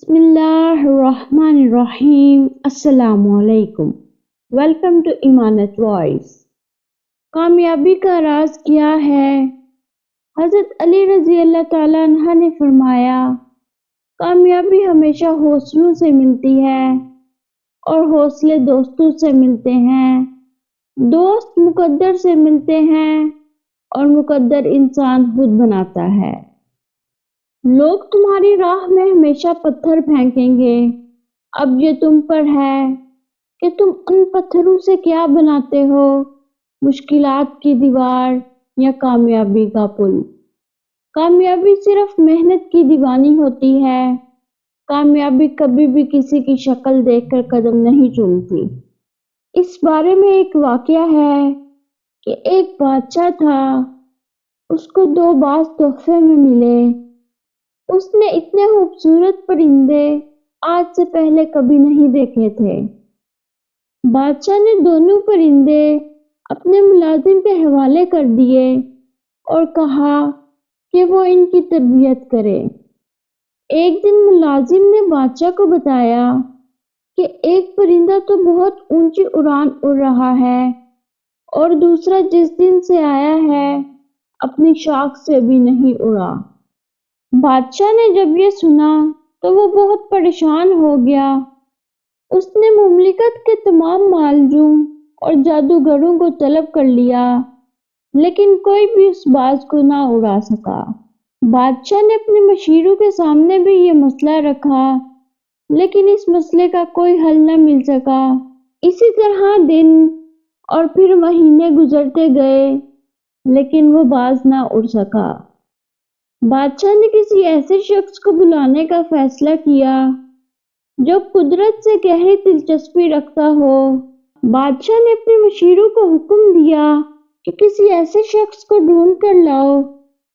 Bismillahirrahmanirrahim. Assalamu alaikum. Welcome to Imanat voice. कामयाबी का राज क्या है? हजरत अली रजी अल्लाह ताला अन्हा ने फरमाया, कामयाबी हमेशा हौसलों से मिलती है और हौसले दोस्तों से मिलते हैं। दोस्त मुकद्दर से मिलते हैं और मुकद्दर इंसान खुद बनाता है। लोग तुम्हारी राह में हमेशा पत्थर फेंकेंगे, अब ये तुम पर है कि तुम उन पत्थरों से क्या बनाते हो, मुश्किलात की दीवार या कामयाबी का पुल। कामयाबी सिर्फ मेहनत की दीवानी होती है। कामयाबी कभी भी किसी की शक्ल देखकर कदम नहीं चूमती। इस बारे में एक वाकया है कि एक बादशाह था, उसको 2 बाज तोहफे में मिले। उसने इतने खूबसूरत परिंदे आज से पहले कभी नहीं देखे थे। बादशाह ने दोनों परिंदे अपने मुलाजिम के हवाले कर दिए और कहा कि वो इनकी तरबियत करे। एक दिन मुलाजिम ने बादशाह को बताया कि एक परिंदा तो बहुत ऊंची उड़ान उड़ रहा है और दूसरा जिस दिन से आया है अपनी शाख से भी नहीं उड़ा। बादशाह ने जब ये सुना तो वो बहुत परेशान हो गया। उसने मुमलिकत के तमाम मालूम और जादूगरों को तलब कर लिया, लेकिन कोई भी उस बाज को ना उड़ा सका। बादशाह ने अपने मशीरों के सामने भी ये मसला रखा, लेकिन इस मसले का कोई हल न मिल सका। इसी तरह दिन और फिर महीने गुजरते गए, लेकिन वो बाज ना उड़ सका। बादशाह ने किसी ऐसे शख्स को बुलाने का फैसला किया जो कुदरत से गहरी दिलचस्पी रखता हो। बादशाह ने अपने मशीरों को हुक्म दिया कि किसी ऐसे शख्स को ढूंढ कर लाओ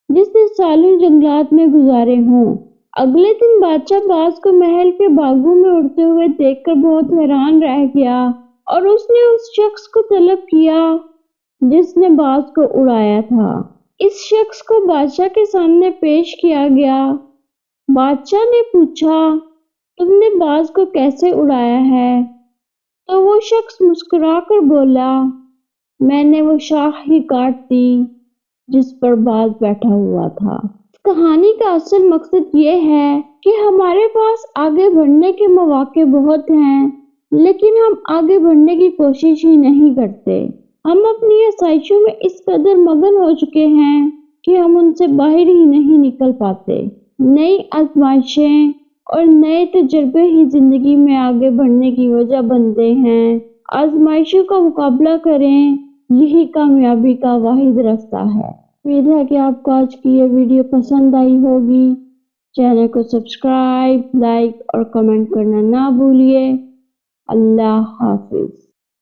जिसने सालों जंगलात में गुजारे हों। अगले दिन बादशाह बाज को महल के बागों में उड़ते हुए देखकर बहुत हैरान रह गया और उसने उस शख्स को तलब किया जिसने बाज को उड़ाया था। इस शख्स को बादशाह के सामने पेश किया गया। बादशाह ने पूछा, तुमने बाज को कैसे उड़ाया है? तो वो शख्स मुस्कुराकर बोला, मैंने वो शाख ही काट दी जिस पर बाज बैठा हुआ था। कहानी का असल मकसद ये है कि हमारे पास आगे बढ़ने के मौके बहुत हैं, लेकिन हम आगे बढ़ने की कोशिश ही नहीं करते। हम अपनी आसाइशों में इस कदर मगन हो चुके हैं कि हम उनसे बाहर ही नहीं निकल पाते। नई आजमाइशें और नए तजुर्बे ही जिंदगी में आगे बढ़ने की वजह बनते हैं। आजमाइशों का मुकाबला करें, यही कामयाबी का वाहिद रास्ता है। उम्मीद है कि आपको आज की ये वीडियो पसंद आई होगी। चैनल को सब्सक्राइब, लाइक और कमेंट करना ना भूलिए। अल्लाह हाफिज।